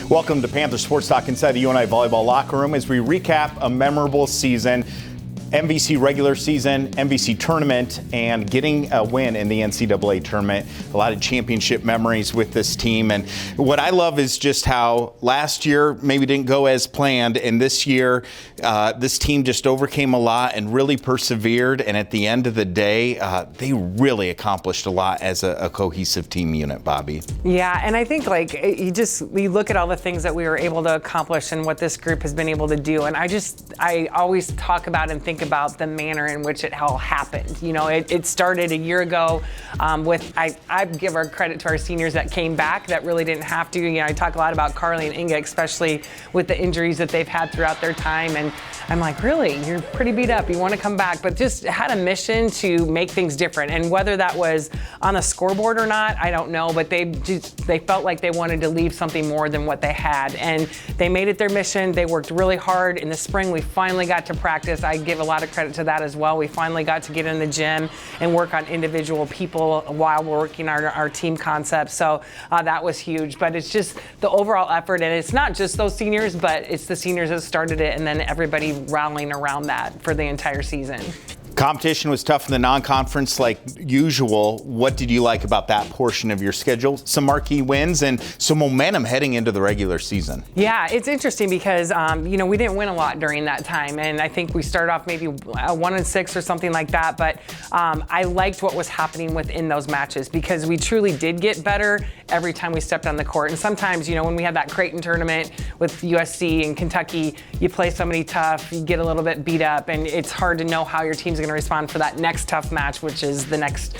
Welcome to Panther Sports Talk inside the UNI Volleyball locker room as we recap a memorable season, MVC regular season, MVC tournament, and getting a win in the NCAA tournament. A lot of championship memories with this team. And what I love is just how last year maybe didn't go as planned, and this year this team just overcame a lot and really persevered. And at the end of the day, they really accomplished a lot as a cohesive team unit, Bobbi. Yeah, and I think we look at all the things that we were able to accomplish and what this group has been able to do. And I always talk about and think about the manner in which it all happened. You know, it started a year ago I give our credit to our seniors that came back that really didn't have to. You know, I talk a lot about Carly and Inga, especially with the injuries that they've had throughout their time. And I'm like, really, you're pretty beat up. You want to come back, but just had a mission to make things different. And whether that was on the scoreboard or not, I don't know, but they felt like they wanted to leave something more than what they had. And they made it their mission. They worked really hard. In the spring, we finally got to practice. I give a lot of credit to that as well. We finally got to get in the gym and work on individual people while we're working our team concept. So that was huge. But it's just the overall effort, and it's not just those seniors, but it's the seniors that started it, and then everybody rallying around that for the entire season. Competition was tough in the non-conference like usual. What did you like about that portion of your schedule? Some marquee wins and some momentum heading into the regular season. Yeah, it's interesting because, we didn't win a lot during that time. And I think we started off maybe 1-6 or something like that. But I liked what was happening within those matches because we truly did get better every time we stepped on the court. And sometimes, when we had that Creighton tournament with USC and Kentucky, you play somebody tough, you get a little bit beat up, and it's hard to know how your team's going to respond for that next tough match, which is the next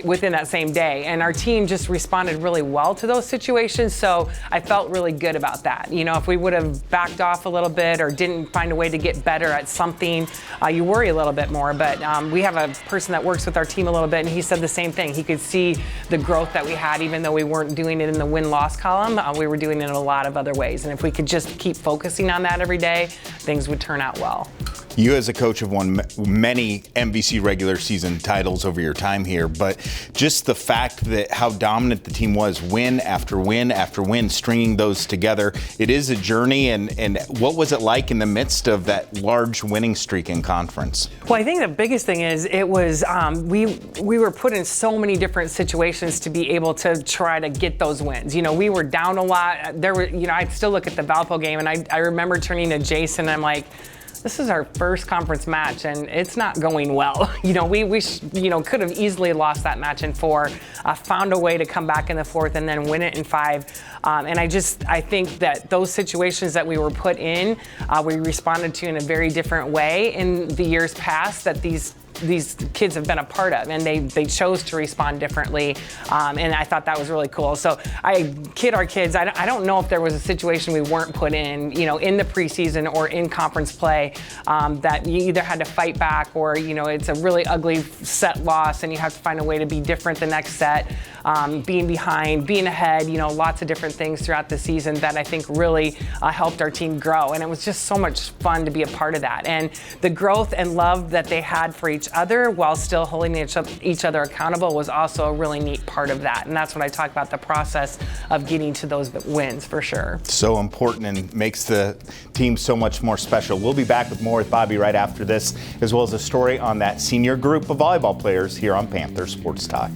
within that same day. And our team just responded really well to those situations, so I felt really good about that. If we would have backed off a little bit or didn't find a way to get better at something, you worry a little bit more. But we have a person that works with our team a little bit, and he said the same thing. He could see the growth that we had, even though we weren't doing it in the win-loss column. We were doing it in a lot of other ways, and if we could just keep focusing on that every day, things would turn out well. You as a coach have won many MVC regular season titles over your time here, but just the fact that how dominant the team was, win after win after win, stringing those together, it is a journey. And what was it like in the midst of that large winning streak in conference? Well, I think the biggest thing is it was we were put in so many different situations to be able to try to get those wins. We were down a lot. I still look at the Valpo game, and I remember turning to Jason, and I'm like, this is our first conference match, and it's not going well. We could have easily lost that match in 4, found a way to come back in the 4th and then win it in 5. And I think that those situations that we were put in, we responded to in a very different way in the years past that these kids have been a part of, and they chose to respond differently, and I thought that was really cool. So I kid our kids, I don't know if there was a situation we weren't put in, in the preseason or in conference play, that you either had to fight back or, it's a really ugly set loss and you have to find a way to be different the next set, being behind, being ahead, lots of different things throughout the season that I think really helped our team grow. And it was just so much fun to be a part of that. And the growth and love that they had for each other while still holding each other accountable was also a really neat part of that. And that's what I talk about, the process of getting to those wins for sure. So important and makes the team so much more special. We'll be back with more with Bobbi right after this, as well as a story on that senior group of volleyball players here on Panther Sports Talk.